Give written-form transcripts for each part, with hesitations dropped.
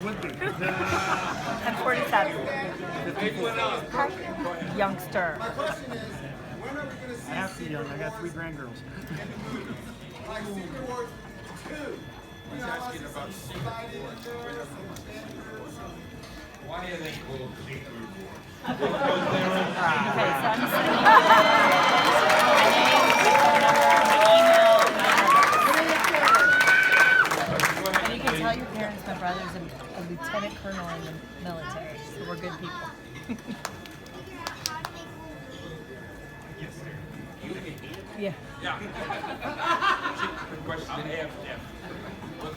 Would be. I'm 47. Youngster. I have to be young. I got 3 grandgirls. He's asking about secret wars. Why are they called secret wars? Okay, so I'm sending and you can tell your parents my brother's a lieutenant colonel in the military, so we're good people. Yeah. Yeah. The question,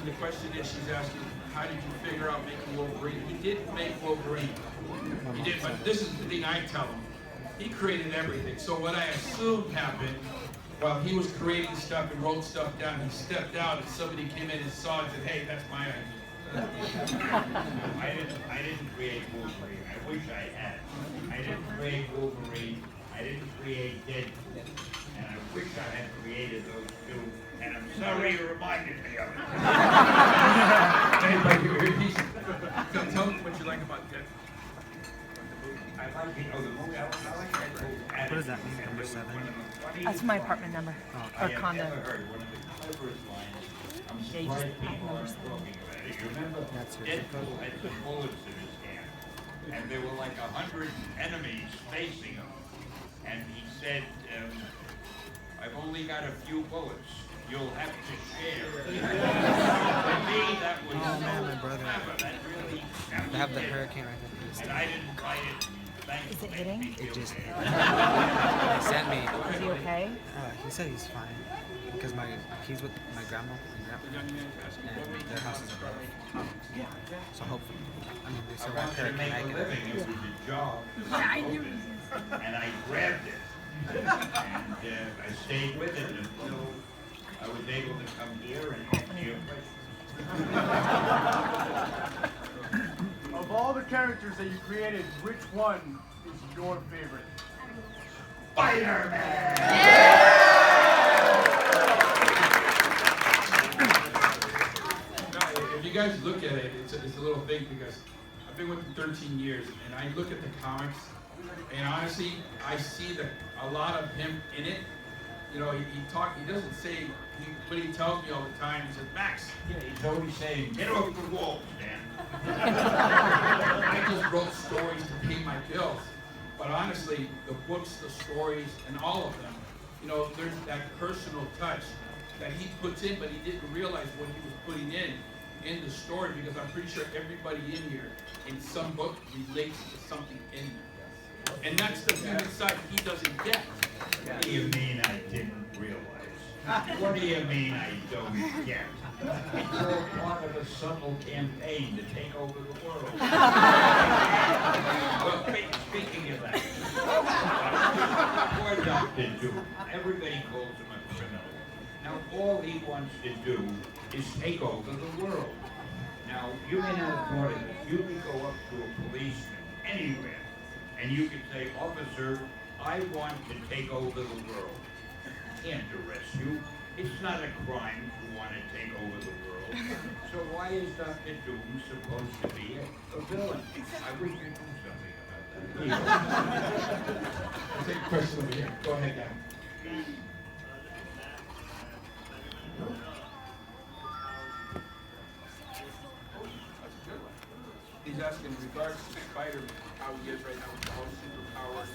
the question is, she's asking, how did you figure out making Wolverine? He didn't make Wolverine. He did, but this is the thing I tell him. He created everything. So what I assumed happened, while he was creating stuff and wrote stuff down, he stepped out and somebody came in and saw it and said, hey, that's my idea. I didn't create Wolverine. I wish I had. I didn't create Wolverine. I didn't create Deadpool. And I wish I had created those two. And I'm sorry you reminded me of it. Tell me what you like about Deadpool. I like the movie. I like Deadpool. What does that mean, number 7? That's my apartment number. I Or have condo. never heard one of the cleverest lines. I'm Yeah, you just surprised add people number aren't 7. talking about it. You remember That's your Deadpool had some bullets in his hand, and there were like 100 enemies facing him, and he said, "I've only got a few bullets. You'll have to share." To me, that was Oh man, my so brother. clever. That really. They have the hurricane right there. And I didn't write it. Thanks. Is it hitting? It just hit. They sent me. Is he okay? He said he's fine because he's with my grandma and their house is above. So hopefully, I mean they I survived wanted to make hurricane a living. It was a job. And I grabbed it. And I stayed with it until I was able to come here and answer your question. Of all the characters that you created, which one is your favorite? Spider-Man! Now, if you guys look at it, it's a little thing because I've been with him 13 years, and I look at the comics, and honestly, I see a lot of him in it. You know, he doesn't say, but he tells me all the time, he says, Max, Yeah, he's always saying, get off the wall, Stan. I just wrote stories to pay my bills. But honestly, the books, the stories, and all of them, you know, there's that personal touch that he puts in, but he didn't realize what he was putting in the story, because I'm pretty sure everybody in here, in some book, relates to something in there. And that's the human side he doesn't get. What do you mean I didn't realize? What do you mean I don't get? It's all part of a subtle campaign to take over the world. Well, speaking of that, poor Dr. Doom, everybody calls him a criminal. Now, all he wants to do is take over the world. Now, you may not have thought of it. You could go up to a policeman anywhere, and you could say, officer, I want to take over the world. He can't arrest you. It's not a crime to want to take over the world. So why is Dr. Doom supposed to be a villain? I wish you'd do something about that. Take a question over here. Go ahead, guy. He's asking in regards to Spider-Man, how he is right now with all the superpowers.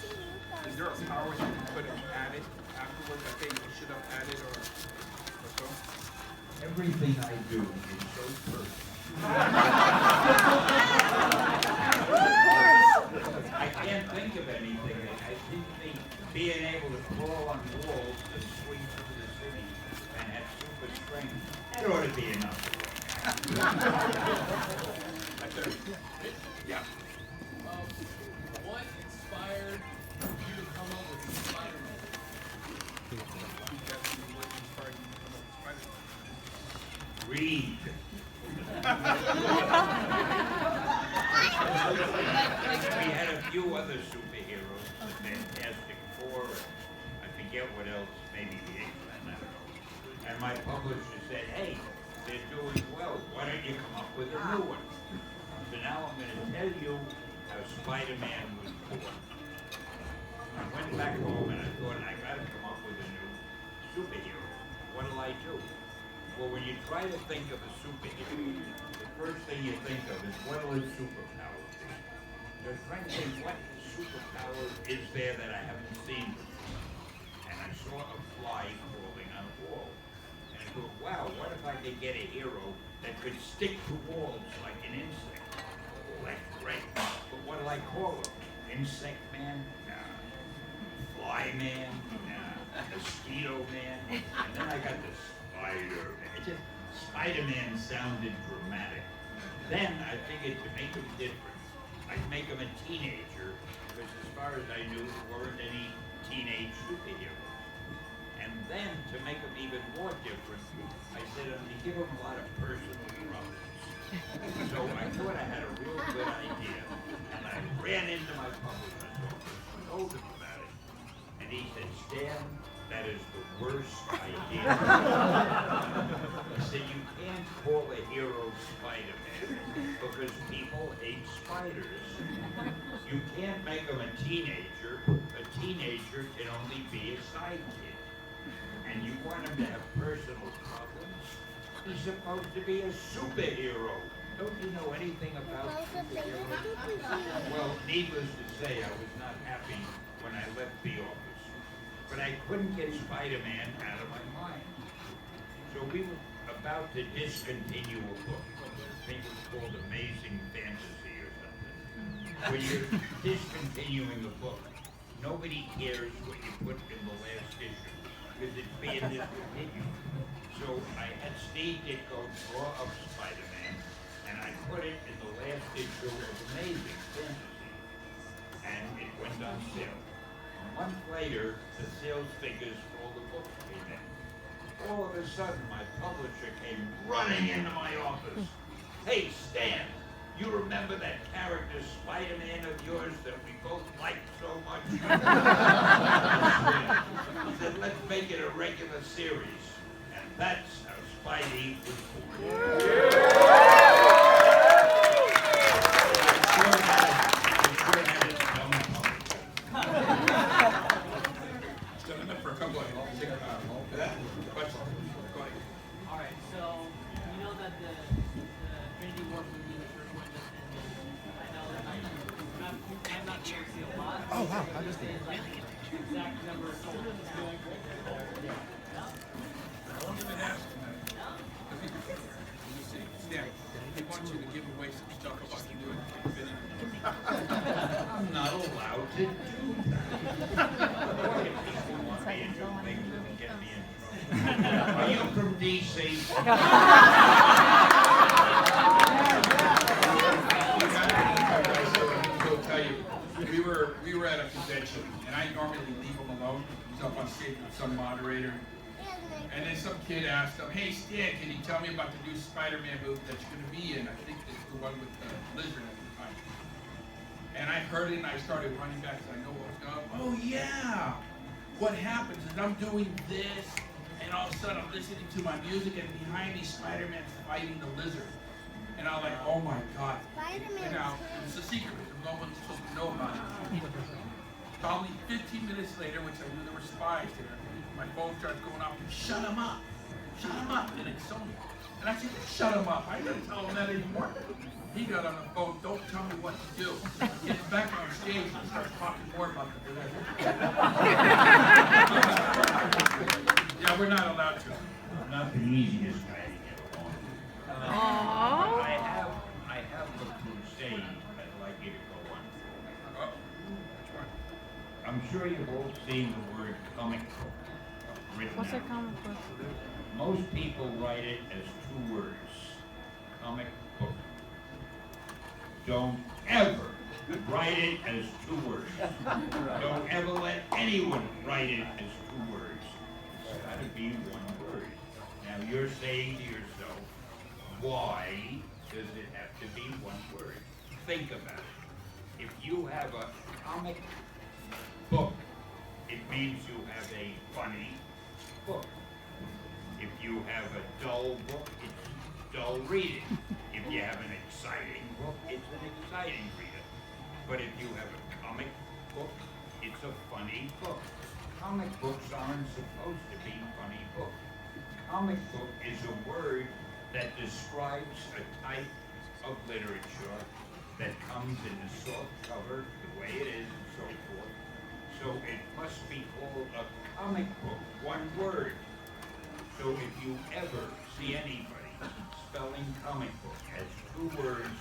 Is there a power that you could have added afterwards? I think you should have added or so? Everything I do is so personal. I can't think of anything. I think being able to crawl on walls and swing through the city and have super strength, that ought to be enough. Yeah. What inspired you to come up with Spider-Man? Read. We had a few other superheroes, the Fantastic Four, and I forget what else, maybe the X-Men, I don't know. And my publisher said, hey, they're doing well, why don't you come up with a new one? Spider-Man was born. I went back home and I thought, I gotta come up with a new superhero. What'll I do? Well, when you try to think of a superhero, the first thing you think of is what'll his superpower be? You're trying to think what superpower is there that I haven't seen before. And I saw a fly crawling on a wall. And I thought, wow, what if I could get a hero that could stick to walls like an insect? Well, that's great. But what'll I call him? Insect Man? Nah. Fly Man? Nah. Mosquito Man? And then I got the Spider-Man. It just, Spider-Man sounded dramatic. Then I figured to make him different, I'd make him a teenager, because as far as I knew, there weren't any teenage superheroes. And then, to make him even more different, I said, I'm going to give him a lot of personal problems. So I thought I had a real good idea, and I ran into my publisher's office and told him about it. And he said, Stan, that is the worst idea. He said, you can't call a hero Spider-Man because people hate spiders. You can't make him a teenager. A teenager can only be a sidekick. And you want him to have personal problems? He's supposed to be a superhero. Don't you know anything about superheroes? Well, needless to say, I was not happy when I left the office. But I couldn't get Spider-Man out of my mind. So we were about to discontinue a book. I think it was called Amazing Fantasy or something. When you're discontinuing a book, nobody cares what you put in the last issue because it's being discontinued. So I had Steve Ditko draw up Spider-Man, and I put it in the last issue of Amazing Fantasy, and it went on sale. A month later, the sales figures for all the books came in. All of a sudden, my publisher came running into my office. Hey, Stan, you remember that character Spider-Man of yours that we both liked so much? He said, let's make it a regular series. And that's how Spidey was born. Still enough for a couple of questions. Go ahead. All right, so you know that the Trinity War movie, the first one just ended. I know that I'm not sure to see a lot. Oh, wow, how does the exact number of soldiers now? I won't even ask him that. Stan, he wants you to give away some stuff about the new Infinity. I'm not allowed to do that. What if people want me to do things that will get me in trouble? Are you from DC? So I'll tell you, we were at a convention, and I normally leave him alone. He's up on stage with some moderator. And then some kid asked him, hey Stan, can you tell me about the new Spider-Man movie that you're going to be in? I think it's the one with the lizard at the time. And I heard it and I started running back because I know what was going on. Oh yeah! What happens is I'm doing this and all of a sudden I'm listening to my music and behind me Spider-Man's fighting the lizard. And I'm like, oh my God. Spider-Man. Now, it's a secret. No one's supposed to know about it. Probably 15 minutes later, which I knew there were spies there, my phone starts going off, shut him up, and it's Sony. And I said, shut him up, I didn't tell him that anymore. He got on the phone, don't tell me what to do. Gets back on stage and starts talking more about the lizard. Yeah, we're not allowed to. I'm not the easiest guy to get along. I have the crusade I'd like you to go on. Oh, which one? I'm sure you've all seen the word comic book written What's a out. comic book? Most people write it as two words, comic book. Don't ever write it as two words. Don't ever let anyone write it as two words. It's got to be one word. Now you're saying to yourself, why does it have to be one word? Think about it. If you have a comic book, it means you have a funny book. If you have a dull book, it's dull reading. If you have an exciting book, it's an exciting reader. But if you have a comic book, it's a funny book. Comic books aren't supposed to be funny books. Comic book is a word that describes a type of literature that comes in a soft cover, the way it is, and so forth. So it must be called a comic book, one word. So if you ever see anybody spelling comic book as two words,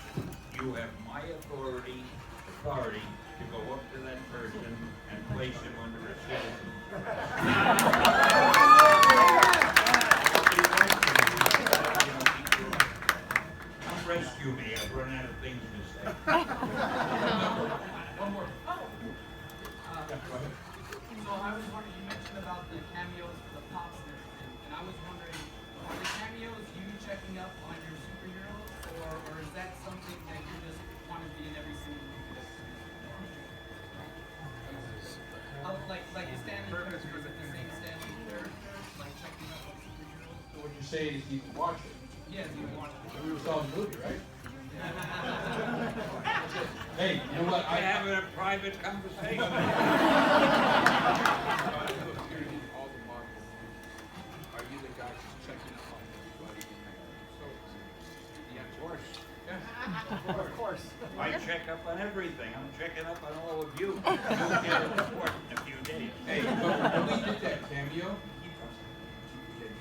you have my authority to go up to that person and place him under a citizen. Come rescue me, I've run out of things to say. One more. Oh. Yeah, go ahead. So I was wondering, you mentioned about the cameos for the pops and everything, and I was wondering, are the cameos you checking up on your superheroes, or is that something that you just want to be in every single movie? Like the Stanley characters, the same Stanley characters, like checking up on superheroes? So what you're saying is you can watch it. Yes, you want to. We were saw the movie, right? Hey, you know what? I have a private conversation. All the Marvel. Are you the guy who's checking up on everybody? Yeah, of course. Yeah, of course. I check up on everything. I'm checking up on all of you. You'll get a report in a few days. Hey, but when we did that cameo,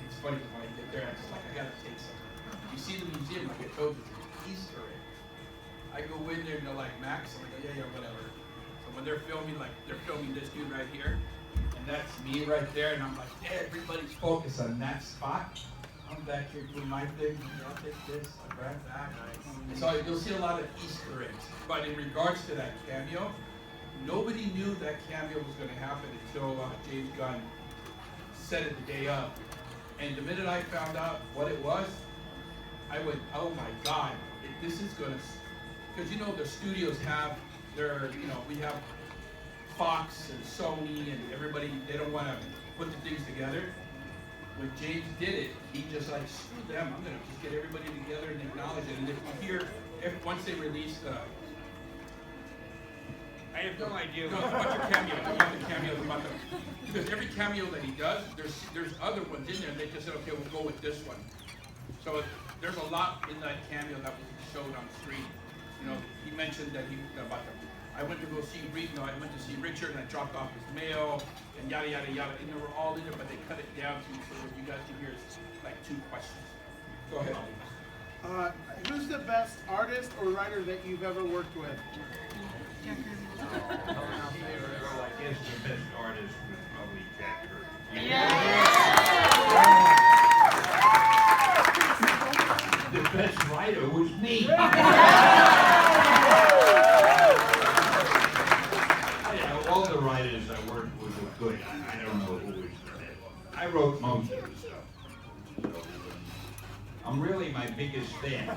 it's funny when I get there, I just like, I gotta take something. You see the museum, like I told you, it's an Easter egg. I go in there and they're like, Max, I'm like, yeah, whatever. So when they're filming, like, they're filming this dude right here, and that's me right there, and I'm like, yeah, everybody's focused on that spot. I'm back here doing my thing, I'll take this, I'll grab that. And so you'll see a lot of Easter eggs. But in regards to that cameo, nobody knew that cameo was gonna happen until James Gunn said it the day of. And the minute I found out what it was, I went, oh my God, this is gonna, because you know the studios have their, we have Fox and Sony and everybody, they don't wanna put the things together. When James did it, he just like, screw them, I'm gonna just get everybody together and acknowledge it. And if you hear, once they release I have no idea. no, about your cameo. I want the cameos about the, because every cameo that he does, there's other ones in there, and they just said, okay, we'll go with this one. So there's a lot in that cameo that was showed on screen. He mentioned that I went to go see I went to see Richard, and I dropped off his mail, and yada yada yada, and they were all in there, but they cut it down to so what you guys can hear is like 2 questions. Go ahead. Who's the best artist or writer that you've ever worked with? Well, I guess the best artist was probably Jack Kirby. The best writer was me. All the writers I worked with were good. I don't know who was the best. I wrote most of the stuff. So, I'm really my biggest fan.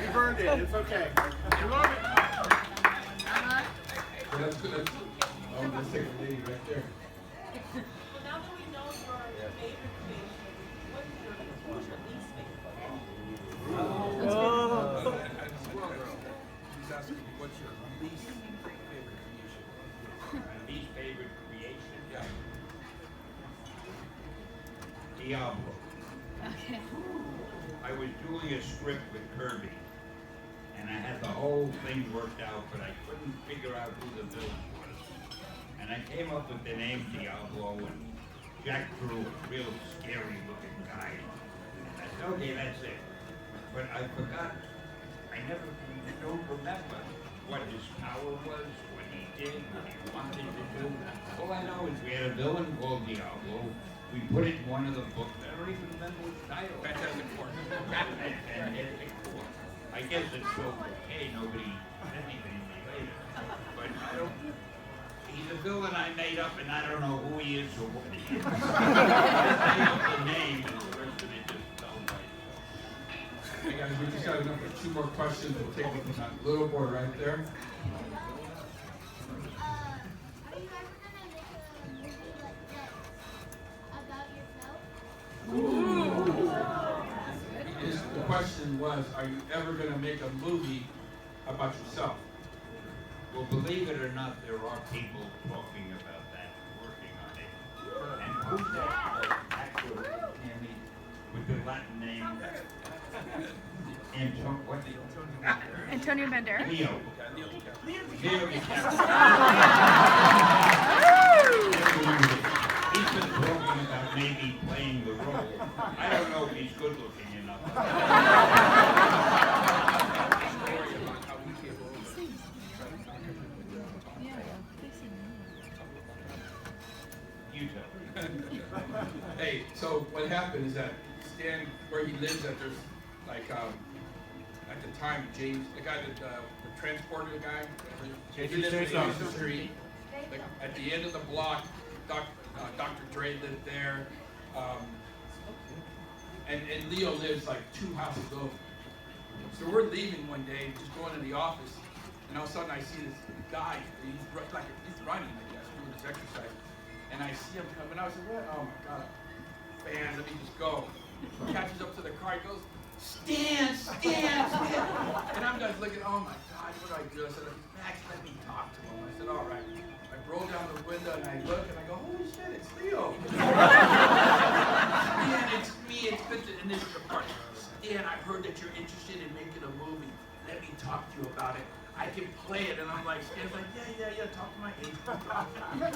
You've earned it. It's okay. You love it. So that's good. Let's take a lady right there. Well, now that we know your favorite creation, what's your least favorite? She's asking me what's your least favorite creation? Least favorite creation? Yeah. Diablo. I was doing a script with Kirby, and I had the whole thing worked out, but I couldn't figure out who the villain was. And I came up with the name Diablo, and Jack drew a real scary-looking guy. And I said, okay, that's it. But I forgot, I don't remember what his power was, what he did, what he wanted to do. All I know is we had a villain called Diablo. We put it in one of the books. I don't even remember what title. Fantastic Four. Fantastic Four. I guess it's so okay, nobody said anything related. But I don't, he's a villain I made up and I don't know who he is or what he is. I made up the name and the rest of it just fell right. Hey guys, we just got enough for 2 more questions. We'll take it from that little boy right there. Are you ever gonna make a movie like this about yourself? The question was, are you ever going to make a movie about yourself? Well, believe it or not, there are people talking about that, working on it. And who's that actor, Andy, with the Latin name? Antonio Banderas. Leo. Leo DiCaprio. He's been talking about maybe playing the role. I don't know if he's good looking enough. You tell. Hey, so what happened is that Stan, where he lives, that there's like at the time James, the guy that the transporter guy, he lives across the street. Like, at the end of the block, Dr. Dre lived there, and Leo lives like 2 houses over. So we're leaving one day, just going to the office, and all of a sudden I see this guy. He's running, I guess, doing this exercise, and I see him coming. I was like, what? Oh my God, fan, let me just go. He catches up to the car, he goes, Stan. And I'm just looking, oh my God, what do I do? I said, Max, let me talk to him. I said, all right. I roll down the window and I look and I go, holy shit, it's Leo. Stan, it's me, it's good to, and this is the part. Stan, I heard that you're interested in making a movie. Let me talk to you about it. I can play it. And I'm like, Stan's like, yeah, talk to my agent. And it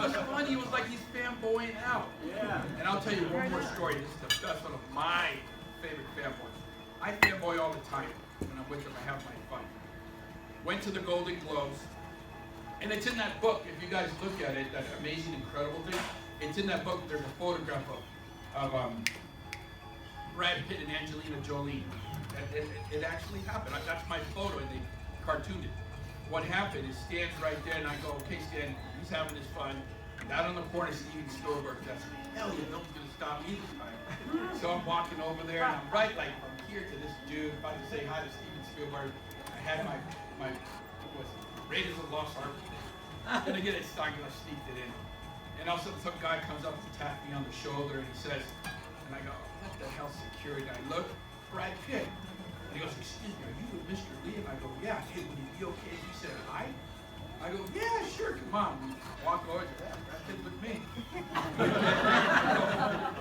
was funny, it was like he's fanboying out. Yeah. And I'll tell you one more story. This is the best one of my favorite fanboys. I fanboy all the time. When I'm with them, I have my fun. Went to the Golden Globes, and it's in that book. If you guys look at it, that amazing, incredible thing, it's in that book. There's a photograph of Brad Pitt and Angelina Jolie. It actually happened. That's my photo, and they cartooned it. What happened is Stan's right there, and I go, okay, Stan, he's having his fun. Out on the corner, Steven Spielberg. That's hell yeah, no one's gonna stop me this time. So I'm walking over there, and I'm right like from here to this dude, about to say hi to Steven Spielberg. I had my Raiders of the Lost Ark. I'm gonna get it, I sneaked it in. And all of a sudden, some guy comes up and taps me on the shoulder, and he says, and I go, what the hell, security? And I look, Brad Pitt. And he goes, excuse me, are you with Mr. Lee? And I go, yeah. Hey, would he be okay if you said hi? I go, yeah, sure, come on. We walk over, yeah, Brad Pitt with me.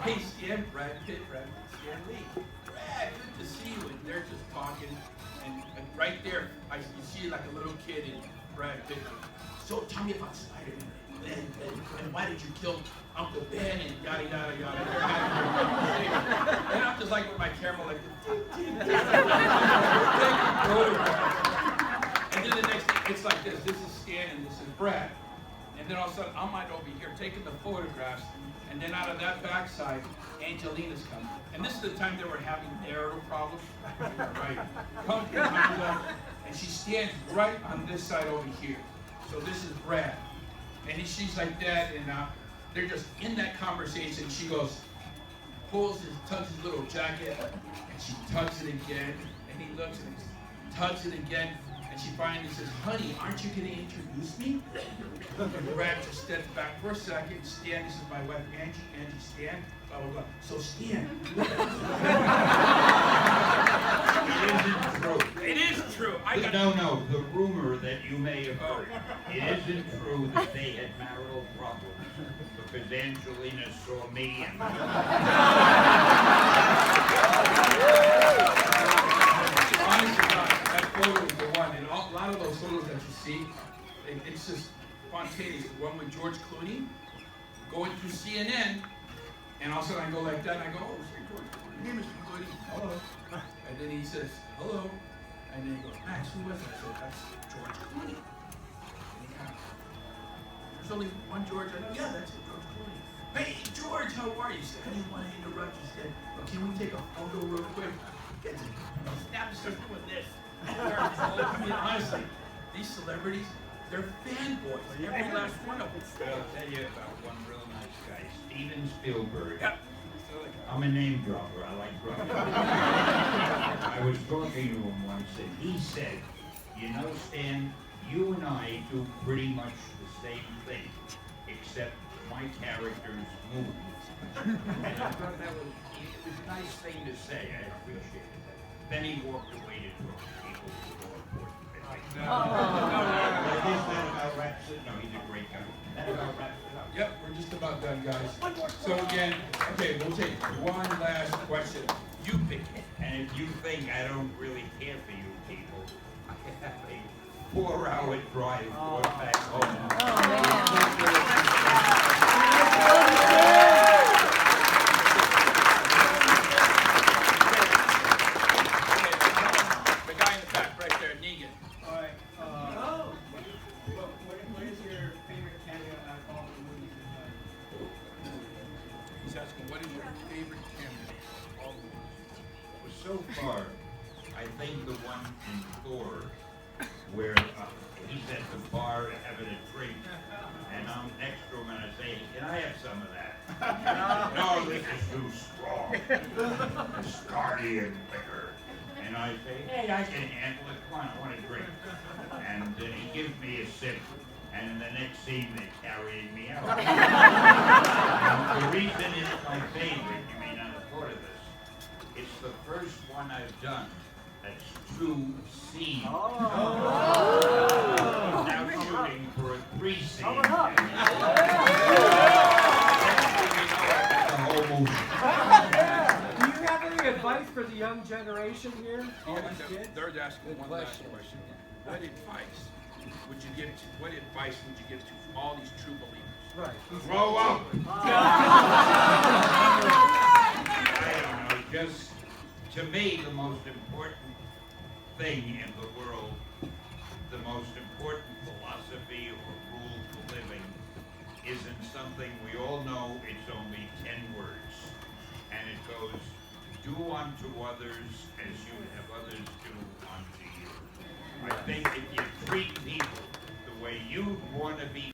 Hey, Stan, Brad Pitt, Stan Lee. Brad, good to see you. And they're just talking. And right there, you see like a little kid in Brad Pitt. So tell me about Spider-Man. And why did you kill Uncle Ben and yada, yada, yada. And I'm just like with my camera, like, and then the next thing, it's like this. This is Stan and this is Brad. And then all of a sudden, I'm right over here taking the photographs. And then out of that backside, Angelina's coming. And this is the time they were having marital problems. Right. Comes up, and she stands right on this side over here. So this is Brad. And she's like that, and they're just in that conversation. She goes, tugs his little jacket, and she tugs it again. And he looks and tugs it again. And she finally says, honey, aren't you going to introduce me? And Brad just steps back for a second. Stan, this is my wife, Angie. Angie, Stan, blah, blah, blah. So, Stan. It isn't true. It is true. No, the rumor that you may have heard. It isn't true that they had marital problems because Angelina saw me and Honestly, that photo is the one. And a lot of those photos that you see, it's just spontaneous. The one with George Clooney going through CNN, and all of a sudden I go like that, and I go, oh, say George Clooney, hey, Mr. Clooney, hello. And then he says, hello. And then he goes, Max, who was it? I said, that's George Clooney. And he kind of, there's only one George. I know, yeah, that's it, George Clooney. Hey, George, how are you? He said, I didn't want to interrupt you. He said, well, can we take a photo real quick? Snap and start doing this. I mean, honestly, these celebrities, they're fanboys. Every last one of them. I'll tell you about one real nice guy, Steven Spielberg. Yep. I'm a name dropper. I like dropping. I was talking to him once, and he said, you know, Stan, you and I do pretty much the same thing, except my characters move. And I thought that was a nice thing to say. I appreciated that. Then he walked away to talk to people who were more important than me. I don't really care for you people. I have a 4-hour drive going back home. The guy in the back right there, Negan. Alright, what is your favorite cameo out of all the movies you've done? He's asking, what is your favorite cameo? All the movies. Well, so far, I think the one in Thor where he's at the bar having a drink, and I'm next to him and I say, can I have some of that? No, this is too strong. It's starty and liquor. And I say, hey, I can handle it. Come on, I want a drink. And then he gives me a sip, and in the next scene they're carrying me out. Now, the reason it's my favorite, you may not have thought of this, it's the first one I've done that's 2 scenes. Now shooting for a 3 scene. The whole movie. Do you have any advice for the young generation here? Oh, they're asking one last question. What advice would you give to all these true believers? Right. Grow up! I don't know, just to me, the most important thing in the world, the most important philosophy or rule for living isn't something we all know, it's only 10 words. And it goes, do unto others as you have others do unto you. I think if you treat people the way you want to be